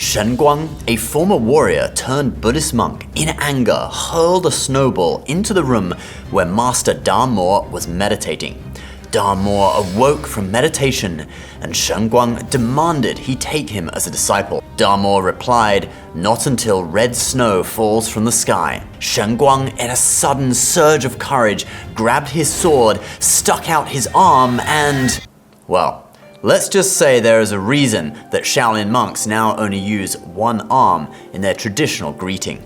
Shen Guang, a former warrior turned Buddhist monk, in anger hurled a snowball into the room where Master Da Mo was meditating. Da Mo awoke from meditation, and Shen Guang demanded he take him as a disciple. Da Mo replied, "Not until red snow falls from the sky." Shen Guang, in a sudden surge of courage, grabbed his sword, stuck out his arm, and... well, let's just say there is a reason that Shaolin monks now only use one arm in their traditional greeting.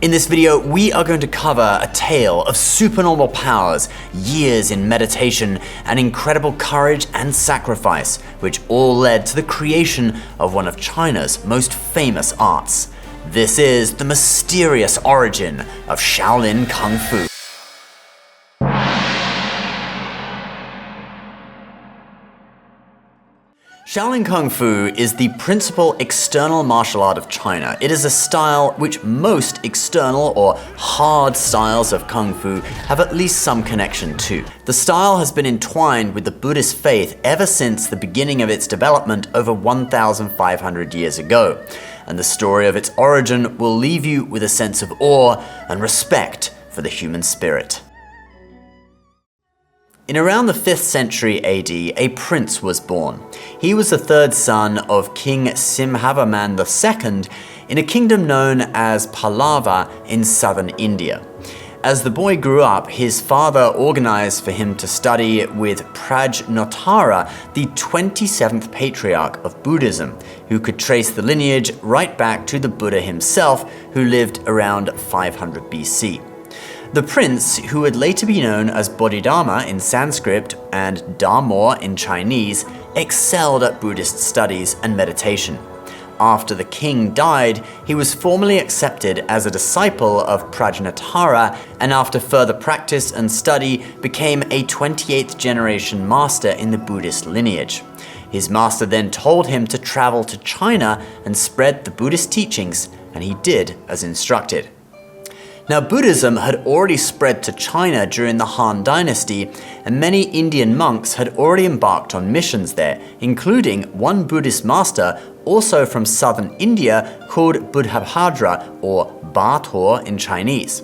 In this video, we are going to cover a tale of supernormal powers, years in meditation, and incredible courage and sacrifice, which all led to the creation of one of China's most famous arts. This is the mysterious origin of Shaolin Kung Fu. Shaolin Kung Fu is the principal external martial art of China. It is a style which most external or hard styles of Kung Fu have at least some connection to. The style has been entwined with the Buddhist faith ever since the beginning of its development over 1,500 years ago. And the story of its origin will leave you with a sense of awe and respect for the human spirit. In around the 5th century AD, a prince was born. He was the third son of King Simhavaman II in a kingdom known as Pallava in southern India. As the boy grew up, his father organized for him to study with Prajnotara, the 27th patriarch of Buddhism, who could trace the lineage right back to the Buddha himself, who lived around 500 BC. The prince, who would later be known as Bodhidharma in Sanskrit and Da Mo in Chinese, excelled at Buddhist studies and meditation. After the king died, he was formally accepted as a disciple of Prajnotara, and after further practice and study, became a 28th generation master in the Buddhist lineage. His master then told him to travel to China and spread the Buddhist teachings, and he did as instructed. Now, Buddhism had already spread to China during the Han Dynasty, and many Indian monks had already embarked on missions there, including one Buddhist master also from southern India called Buddhabhadra, or Bator in Chinese.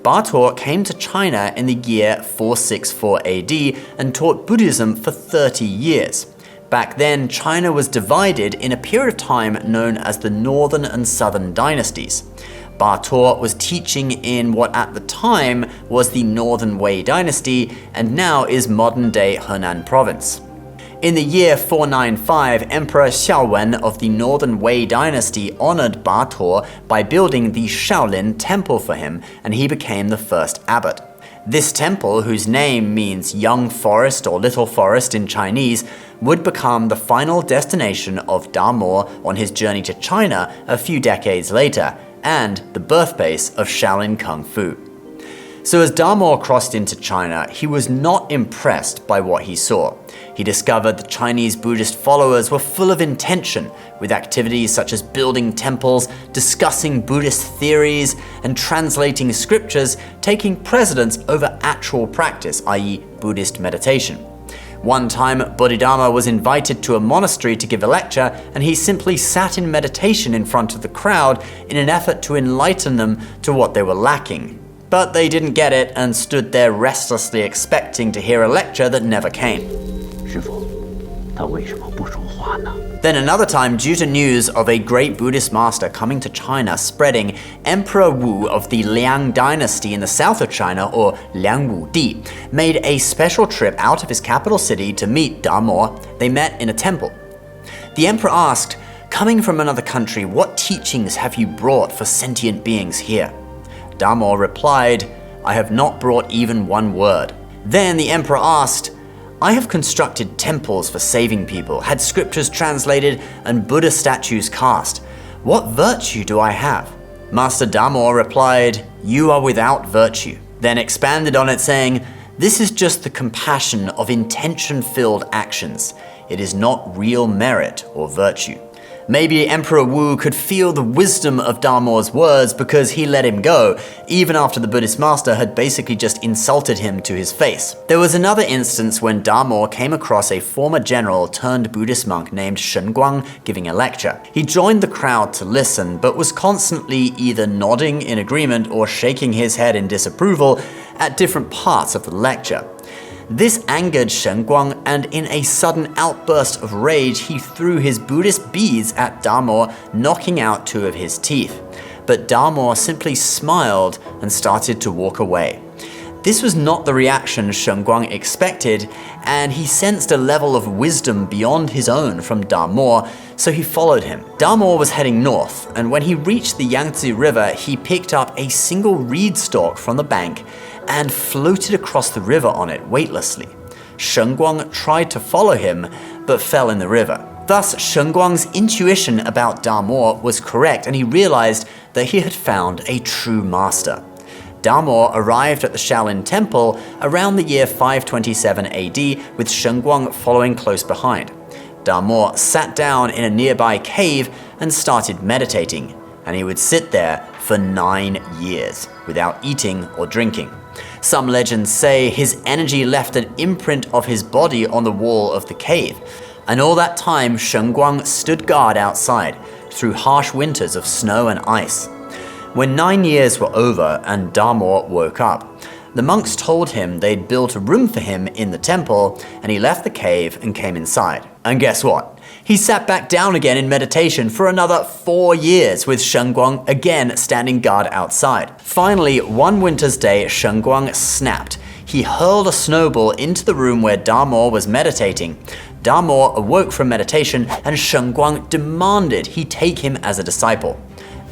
Bator came to China in the year 464 AD and taught Buddhism for 30 years. Back then, China was divided in a period of time known as the Northern and Southern Dynasties. Bator was teaching in what at the time was the Northern Wei dynasty and now is modern-day Henan province. In the year 495, Emperor Xiaowen of the Northern Wei dynasty honored Bator by building the Shaolin Temple for him, and he became the first abbot. This temple, whose name means young forest or little forest in Chinese, would become the final destination of Da Mo on his journey to China a few decades later, and the birthplace of Shaolin Kung Fu. So as Da Mo crossed into China, he was not impressed by what he saw. He discovered the Chinese Buddhist followers were full of intention, with activities such as building temples, discussing Buddhist theories, and translating scriptures taking precedence over actual practice, i.e. Buddhist meditation. One time, Bodhidharma was invited to a monastery to give a lecture, and he simply sat in meditation in front of the crowd in an effort to enlighten them to what they were lacking. But they didn't get it and stood there restlessly expecting to hear a lecture that never came. Then another time, due to news of a great Buddhist master coming to China spreading, Emperor Wu of the Liang dynasty in the south of China, or Liang Wudi, made a special trip out of his capital city to meet Da Mo. They met in a temple. The emperor asked, "Coming from another country, what teachings have you brought for sentient beings here?" Da Mo replied, "I have not brought even one word." Then the emperor asked, "I have constructed temples for saving people, had scriptures translated, and Buddha statues cast. What virtue do I have?" Master Da Mo replied, "You are without virtue." Then expanded on it, saying, "This is just the compassion of intention-filled actions. It is not real merit or virtue." Maybe Emperor Wu could feel the wisdom of Damo's words because he let him go, even after the Buddhist master had basically just insulted him to his face. There was another instance when Damo came across a former general turned Buddhist monk named Shen Guang giving a lecture. He joined the crowd to listen, but was constantly either nodding in agreement or shaking his head in disapproval at different parts of the lecture. This angered Shen Guang, and in a sudden outburst of rage, he threw his Buddhist beads at Damo, knocking out 2 of his teeth. But Damo simply smiled and started to walk away. This was not the reaction Shen Guang expected, and he sensed a level of wisdom beyond his own from Damo, so he followed him. Damo was heading north, and when he reached the Yangtze River, he picked up a single reed stalk from the bank and floated across the river on it weightlessly. Shen Guang tried to follow him, but fell in the river. Thus, Shen Guang's intuition about Damo was correct, and he realized that he had found a true master. Damo arrived at the Shaolin Temple around the year 527 AD, with Shen Guang following close behind. Damo sat down in a nearby cave and started meditating, and he would sit there for 9 years without eating or drinking. Some legends say his energy left an imprint of his body on the wall of the cave, and all that time Shen Guang stood guard outside through harsh winters of snow and ice. When 9 years were over and Damo woke up, the monks told him they'd built a room for him in the temple, and he left the cave and came inside. And guess what? He sat back down again in meditation for another 4 years, with Shen Guang again standing guard outside. Finally, one winter's day, Shen Guang snapped. He hurled a snowball into the room where Damo was meditating. Damo awoke from meditation, and Shen Guang demanded he take him as a disciple.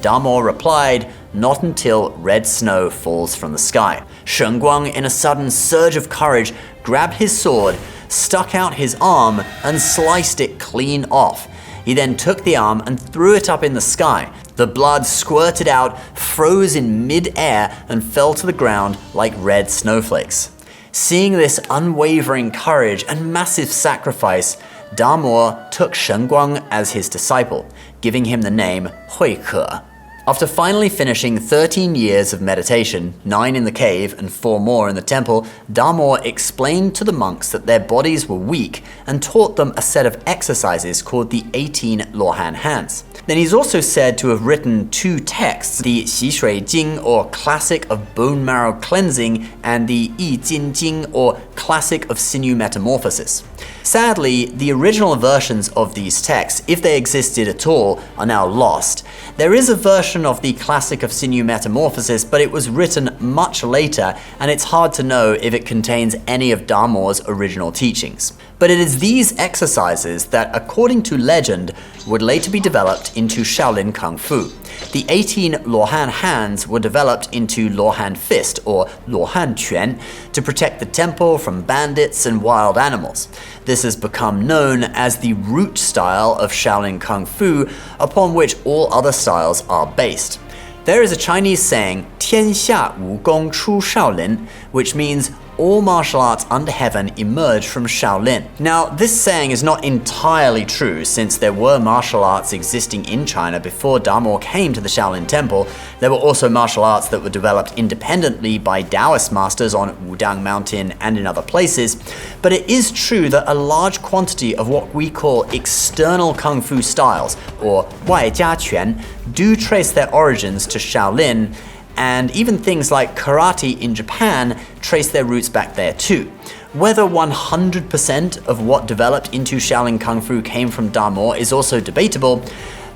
Damo replied, "Not until red snow falls from the sky." Shen Guang, in a sudden surge of courage, grabbed his sword, stuck out his arm, and sliced it clean off. He then took the arm and threw it up in the sky. The blood squirted out, froze in mid-air, and fell to the ground like red snowflakes. Seeing this unwavering courage and massive sacrifice, Damo took Shen Guang as his disciple, giving him the name Hui Ke. After finally finishing 13 years of meditation, 9 in the cave and 4 more in the temple, Damo explained to the monks that their bodies were weak and taught them a set of exercises called the 18 Luohan hands. Then he's also said to have written 2 texts, the Xi Shui Jing, or Classic of Bone Marrow Cleansing, and the Yi Jin Jing, or Classic of Sinew Metamorphosis. Sadly, the original versions of these texts, if they existed at all, are now lost. There is a version of the Classic of Sinew Metamorphosis, but it was written much later, and it's hard to know if it contains any of Damo's original teachings. But it is these exercises that, according to legend, would later be developed into Shaolin Kung Fu. The 18 Luohan hands were developed into Luohan Fist, or Luohan Quan, to protect the temple from bandits and wild animals. This has become known as the root style of Shaolin Kung Fu, upon which all other styles are based. There is a Chinese saying, 天下武功出少林, which means all martial arts under heaven emerge from Shaolin. Now, this saying is not entirely true, since there were martial arts existing in China before Damo came to the Shaolin Temple. There were also martial arts that were developed independently by Taoist masters on Wudang Mountain and in other places. But it is true that a large quantity of what we call external Kung Fu styles, or 外家拳, do trace their origins to Shaolin, and even things like karate in Japan trace their roots back there too. Whether 100% of what developed into Shaolin Kung Fu came from Damo is also debatable,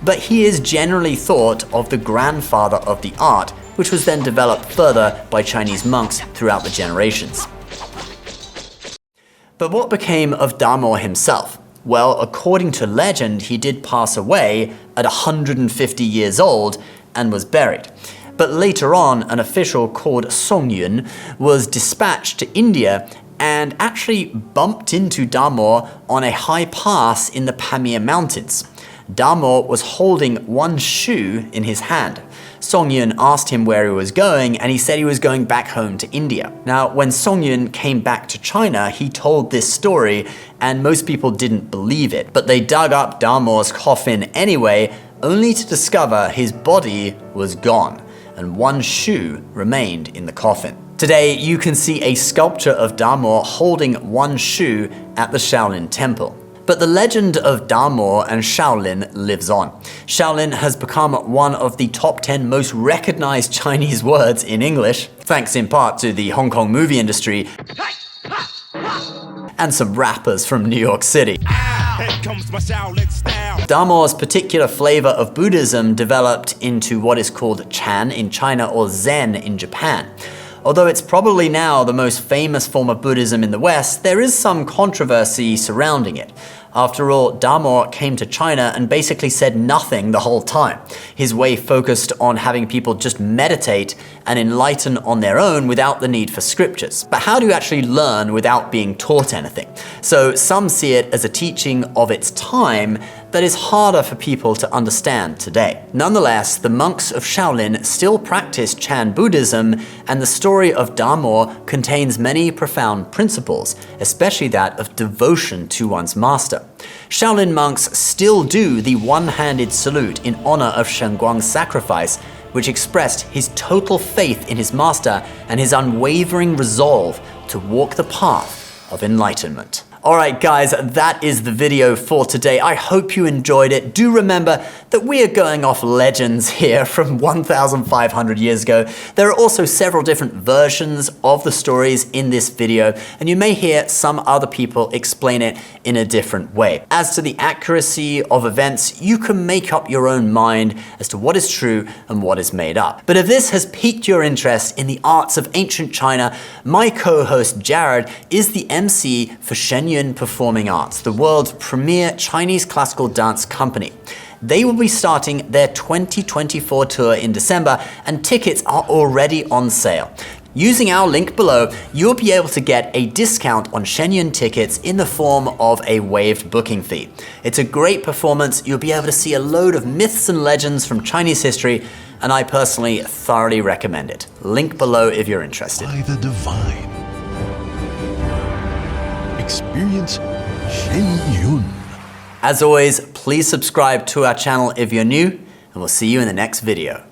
but he is generally thought of the grandfather of the art, which was then developed further by Chinese monks throughout the generations. But what became of Damo himself? Well, according to legend, he did pass away at 150 years old and was buried. But later on, an official called Song Yun was dispatched to India and actually bumped into Damo on a high pass in the Pamir Mountains. Damo was holding one shoe in his hand. Song Yun asked him where he was going, and he said he was going back home to India. Now, when Song Yun came back to China, he told this story, and most people didn't believe it. But they dug up Damo's coffin anyway, only to discover his body was gone, and one shoe remained in the coffin. Today, you can see a sculpture of Damo holding one shoe at the Shaolin Temple. But the legend of Damo and Shaolin lives on. Shaolin has become one of the top 10 most recognized Chinese words in English, thanks in part to the Hong Kong movie industry and some rappers from New York City. Damo's particular flavor of Buddhism developed into what is called Chan in China or Zen in Japan. Although it's probably now the most famous form of Buddhism in the West, there is some controversy surrounding it. After all, Damo came to China and basically said nothing the whole time. His way focused on having people just meditate and enlighten on their own without the need for scriptures. But how do you actually learn without being taught anything? So some see it as a teaching of its time that is harder for people to understand today. Nonetheless, the monks of Shaolin still practice Chan Buddhism, and the story of Damo contains many profound principles, especially that of devotion to one's master. Shaolin monks still do the one-handed salute in honor of Shengguang's sacrifice, which expressed his total faith in his master and his unwavering resolve to walk the path of enlightenment. Alright guys, that is the video for today. I hope you enjoyed it. Do remember that we are going off legends here from 1,500 years ago. There are also several different versions of the stories in this video, and you may hear some other people explain it in a different way. As to the accuracy of events, you can make up your own mind as to what is true and what is made up. But if this has piqued your interest in the arts of ancient China, my co-host Jared is the MC for Shenyun Performing Arts, the world's premier Chinese classical dance company. They will be starting their 2024 tour in December, and tickets are already on sale. Using our link below, you'll be able to get a discount on Shenyun tickets in the form of a waived booking fee. It's a great performance. You'll be able to see a load of myths and legends from Chinese history, and I personally thoroughly recommend it. Link below if you're interested. By the divine. Experience Shenyun. As always, please subscribe to our channel if you're new, and we'll see you in the next video.